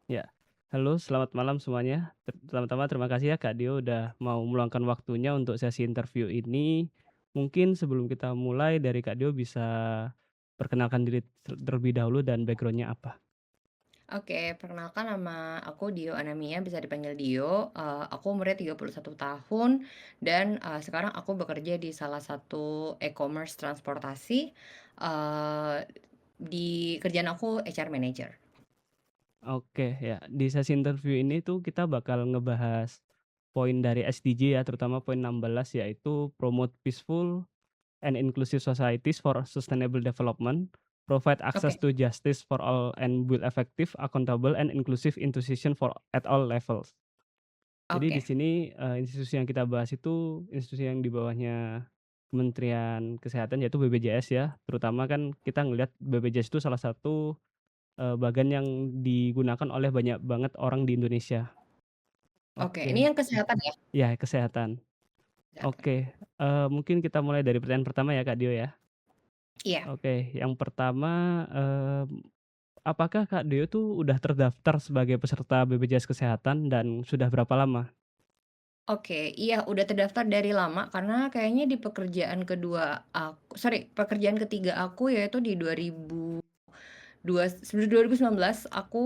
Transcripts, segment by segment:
Ya, halo selamat malam semuanya. Pertama-tama terima kasih ya Kak Dio udah mau meluangkan waktunya untuk sesi interview ini. Mungkin sebelum kita mulai dari Kak Dio bisa perkenalkan diri terlebih dahulu dan background-nya apa? Oke, perkenalkan nama aku Dio Anamia, bisa dipanggil Dio. Aku umurnya 31 tahun dan, sekarang aku bekerja di salah satu e-commerce transportasi, eee, di kerjaan aku HR manager. Oke ya, di sesi interview ini tuh kita bakal ngebahas poin dari SDG ya, terutama poin 16 yaitu promote peaceful and inclusive societies for sustainable development, provide access Oke to justice for all and build effective, accountable and inclusive institution for at all levels. Jadi di oke sini, institusi yang kita bahas itu institusi yang di bawahnya Kementerian Kesehatan yaitu BPJS ya, terutama kan kita ngelihat BPJS itu salah satu, bagan yang digunakan oleh banyak banget orang di Indonesia. oke. Ini Oke, yang kesehatan ya? ya kesehatan. Kesehatan. Oke, mungkin kita mulai dari pertanyaan pertama ya Kak Dio ya. Iya. Oke, yang pertama, apakah Kak Dio tuh udah terdaftar sebagai peserta BPJS Kesehatan dan sudah berapa lama? Oke, iya udah terdaftar dari lama karena kayaknya di pekerjaan kedua pekerjaan ketiga aku yaitu di 2019 aku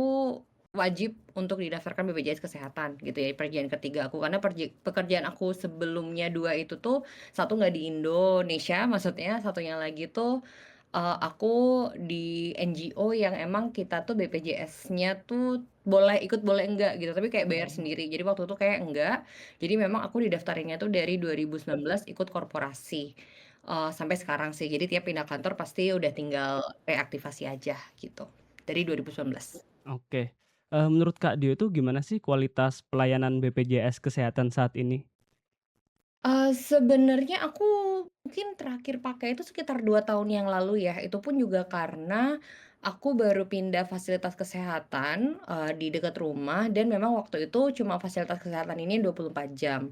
wajib untuk didaftarkan BPJS Kesehatan gitu ya, pekerjaan ketiga aku. Karena pekerjaan aku sebelumnya 2 itu tuh, satu nggak di Indonesia maksudnya, satunya lagi tuh, aku di NGO yang emang kita tuh BPJS-nya tuh boleh ikut boleh enggak gitu, tapi kayak bayar sendiri. Jadi waktu itu kayak enggak, jadi memang aku didaftarinnya tuh dari 2019 ikut korporasi, sampai sekarang sih. Jadi tiap pindah kantor pasti udah tinggal reaktivasi aja gitu, dari 2019. Oke, menurut Kak Dio itu gimana sih kualitas pelayanan BPJS Kesehatan saat ini? Sebenarnya aku mungkin terakhir pakai itu sekitar 2 tahun yang lalu ya, itu pun juga karena aku baru pindah fasilitas kesehatan, di dekat rumah dan memang waktu itu cuma fasilitas kesehatan ini 24 jam.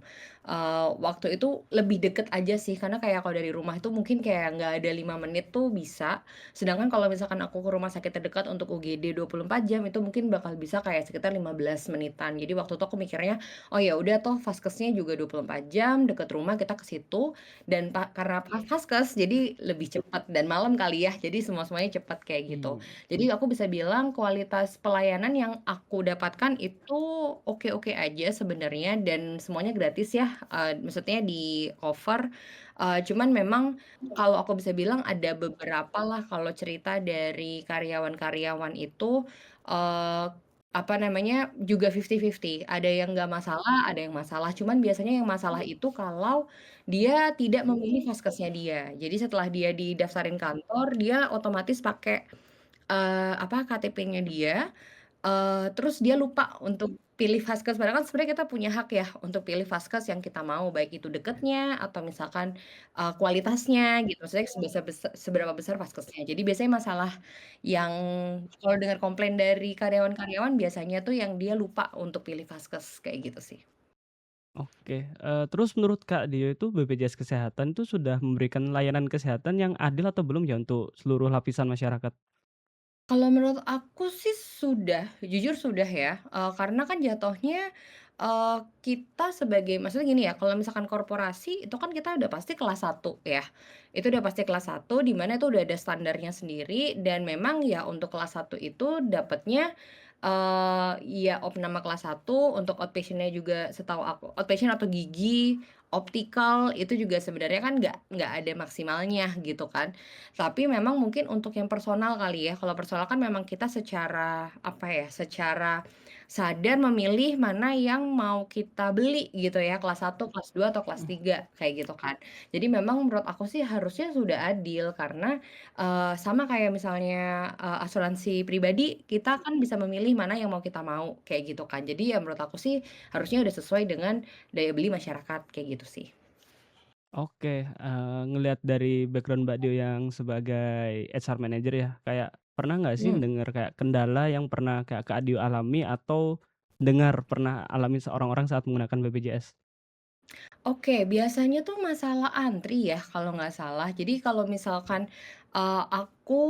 Waktu itu lebih deket aja sih, karena kayak kalau dari rumah itu mungkin kayak nggak ada 5 menit tuh bisa, sedangkan kalau misalkan aku ke rumah sakit terdekat untuk UGD 24 jam itu mungkin bakal bisa kayak sekitar 15 menitan. Jadi waktu itu aku mikirnya, "Oh ya udah toh Vaskesnya juga 24 jam, deket rumah kita ke situ, dan karena Vaskes jadi lebih cepat dan malam kali ya, jadi semua-semuanya cepat kayak gitu. Mmm, Jadi aku bisa bilang kualitas pelayanan yang aku dapatkan itu oke-oke aja sebenarnya dan semuanya gratis ya, maksudnya di-cover, cuman memang kalau aku bisa bilang ada beberapa lah kalau cerita dari karyawan-karyawan itu, eee apa namanya, juga 50-50, ada yang nggak masalah, ada yang masalah. Cuman biasanya yang masalah itu kalau dia tidak memilih vaskesnya dia. Jadi setelah dia didaftarin kantor, dia otomatis pakai, KTP-nya dia, terus dia lupa untuk pilih vaskes, padahal kan sebenarnya kita punya hak ya untuk pilih vaskes yang kita mau, baik itu deketnya atau misalkan, kualitasnya gitu, maksudnya seberapa besar vaskesnya. Jadi biasanya masalah yang kalau dengar komplain dari karyawan-karyawan biasanya tuh yang dia lupa untuk pilih vaskes, kayak gitu sih. oke, terus menurut Kak Dio itu BPJS Kesehatan itu sudah memberikan layanan kesehatan yang adil atau belum ya untuk seluruh lapisan masyarakat? Kalau menurut aku sih sudah, jujur sudah ya, karena kan jatuhnya, kita sebagai maksudnya gini ya, kalau misalkan korporasi itu kan kita udah pasti kelas satu ya, itu udah pasti kelas satu di mana itu udah ada standarnya sendiri dan memang ya untuk kelas satu itu dapatnya, ya opname kelas satu untuk outpatient-nya juga setahu aku outpatient atau gigi, optikal, itu juga sebenarnya kan nggak ada maksimalnya gitu kan. Tapi memang mungkin untuk yang personal kali ya, kalau personal kan memang kita secara, apa ya, secara sadar memilih mana yang mau kita beli gitu ya, kelas satu kelas 2 atau kelas Mhm. 3 kayak gitu kan. Jadi memang menurut aku sih harusnya sudah adil karena, sama kayak misalnya, asuransi pribadi, kita kan bisa memilih mana yang mau kita mau, kayak gitu kan. Jadi ya menurut aku sih harusnya udah sesuai dengan daya beli masyarakat, kayak gitu sih. Oke, ngelihat dari background Mbak Dio yang sebagai HR manager ya, kayak pernah nggak sih Mmm. dengar kayak kendala yang pernah kayak Kak Dio alami atau dengar pernah alami seorang orang saat menggunakan BPJS? Oke, biasanya tuh masalah antri ya kalau nggak salah. Jadi kalau misalkan, Aku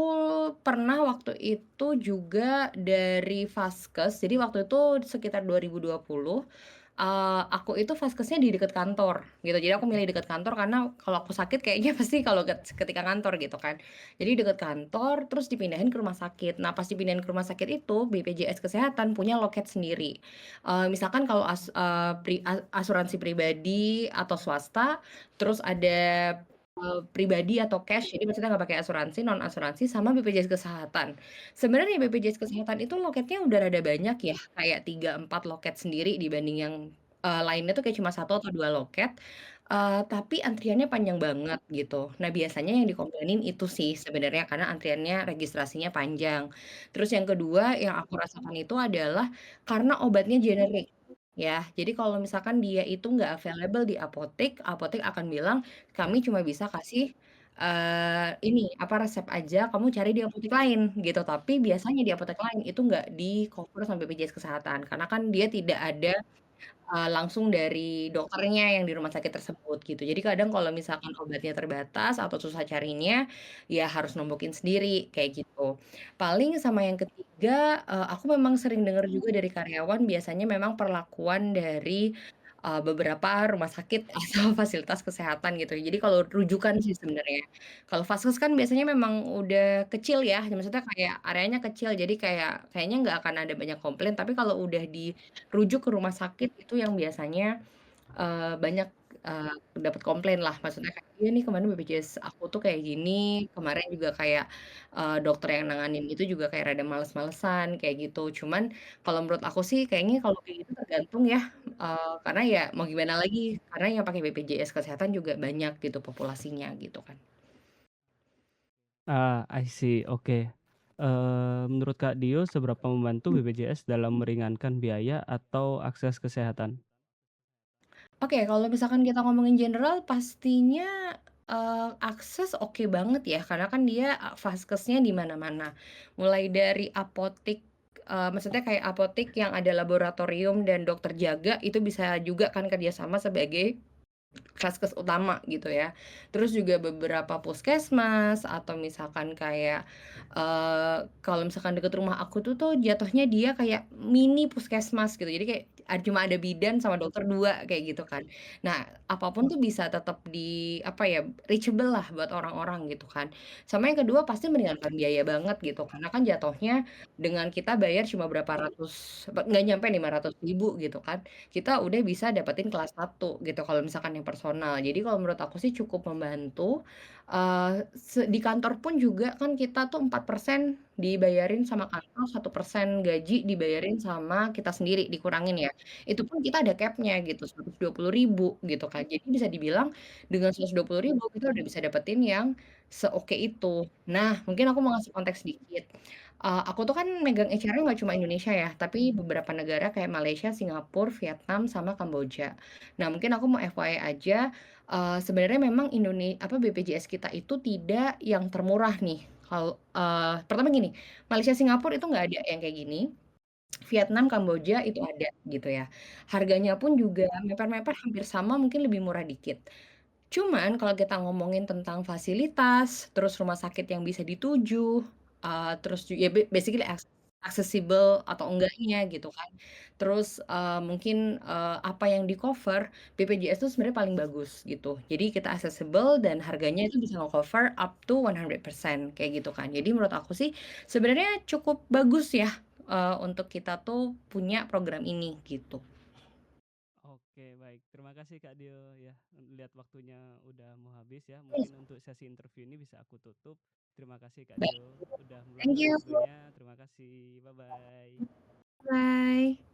pernah waktu itu juga dari Vaskes, jadi waktu itu sekitar 2020, aku itu Vaskesnya di dekat kantor gitu, jadi aku milih dekat kantor karena kalau aku sakit kayaknya pasti kalau ketika kantor gitu kan. Jadi dekat kantor terus dipindahin ke rumah sakit. Nah pas dipindahin ke rumah sakit itu BPJS Kesehatan punya loket sendiri. Misalkan kalau asuransi pribadi atau swasta, terus ada pribadi atau cash, jadi maksudnya nggak pakai asuransi, non asuransi, sama BPJS Kesehatan. Sebenarnya BPJS Kesehatan itu loketnya udah rada banyak ya, kayak 3 4 loket sendiri dibanding yang, lainnya tuh kayak cuma satu atau 2 loket, tapi antriannya panjang banget gitu. Nah biasanya yang dikomplainin itu sih sebenarnya karena antriannya registrasinya panjang. Terus yang kedua yang aku rasakan itu adalah karena obatnya generik, ya. Jadi kalau misalkan dia itu nggak available di apotek, apotek akan bilang, "Kami cuma bisa kasih, ini, apa, resep aja, kamu cari di apotek lain," gitu. Tapi biasanya di apotek lain itu nggak di-cover sama BPJS Kesehatan, karena kan dia tidak ada langsung dari dokternya yang di rumah sakit tersebut gitu. Jadi kadang kalau misalkan obatnya terbatas atau susah carinya, ya harus nombokin sendiri kayak gitu. Paling sama yang ketiga, aku memang sering dengar juga dari karyawan biasanya memang perlakuan dari, beberapa rumah sakit atau fasilitas kesehatan gitu. Jadi kalau rujukan sih sebenarnya. Kalau vaskes kan biasanya memang udah kecil ya, maksudnya kayak areanya kecil jadi kayaknya nggak akan ada banyak komplain, tapi kalau udah dirujuk ke rumah sakit itu yang biasanya, banyak, eee, dapat komplain lah, maksudnya kayak, "Iya nih kemarin BPJS aku tuh kayak gini, kemarin juga kayak, dokter yang nanganin itu juga kayak rada males-malesan," kayak gitu. Cuman kalau menurut aku sih kayaknya kalau kayak gitu tergantung ya, karena ya mau gimana lagi, karena yang pakai BPJS Kesehatan juga banyak gitu populasinya gitu kan. I see, oke. Menurut Kak Dio seberapa membantu BPJS dalam meringankan biaya atau akses kesehatan? Oke, kalau misalkan kita ngomongin general pastinya, akses oke banget ya, karena kan dia, vaskesnya di mana-mana. Mulai dari apotik, maksudnya kayak apotik yang ada laboratorium dan dokter jaga, itu bisa juga kan kerjasama sebagai vaskes utama gitu ya. Terus juga beberapa puskesmas atau misalkan kayak, kalau misalkan deket rumah aku tuh jatuhnya dia kayak mini puskesmas gitu. Jadi kayak cuma ada bidan sama dokter 2 kayak gitu kan. Nah, apapun tuh bisa tetap apa ya, reachable lah buat orang-orang gitu kan. Sama yang kedua pasti meringankan biaya banget gitu, karena kan jatuhnya dengan kita bayar cuma berapa ratus, nggak nyampe 500.000 gitu kan, kita udah bisa dapetin kelas satu gitu kalau misalkan yang personal. Jadi kalau menurut aku sih cukup membantu, di kantor pun juga kan kita tuh 4% dibayarin sama kantor, 1% gaji dibayarin sama kita sendiri, dikurangin ya. Itu pun kita ada cap-nya gitu, 120.000 gitu kan. Jadi bisa dibilang dengan 120.000 kita udah bisa dapetin yang seoke itu. Nah, mungkin aku mau ngasih konteks dikit. Aku tuh kan megang HR-nya nggak cuma Indonesia ya, tapi beberapa negara kayak Malaysia, Singapura, Vietnam, sama Kamboja. Nah, mungkin aku mau FYI aja, sebenarnya memang BPJS kita itu tidak yang termurah nih. Kalau, pertama gini, Malaysia, Singapura itu nggak ada yang kayak gini, Vietnam, Kamboja itu ada gitu ya. Harganya pun juga mepet-mepet hampir sama, mungkin lebih murah dikit. Cuman kalau kita ngomongin tentang fasilitas, terus rumah sakit yang bisa dituju, terus ya basically accessible atau enggaknya gitu kan. Terus, mungkin, apa yang di-cover, BPJS itu sebenarnya paling bagus gitu. Jadi kita accessible dan harganya itu bisa nge-cover up to 100% kayak gitu kan. Jadi menurut aku sih sebenarnya cukup bagus ya, untuk kita tuh punya program ini gitu. Oke, baik. Terima kasih Kak Dio ya. Lihat waktunya udah mau habis ya. Mungkin untuk sesi interview ini bisa aku tutup. Terima kasih Kak Baik, Dio udah thank meluangkan you. waktunya. Terima kasih. Bye bye. Bye.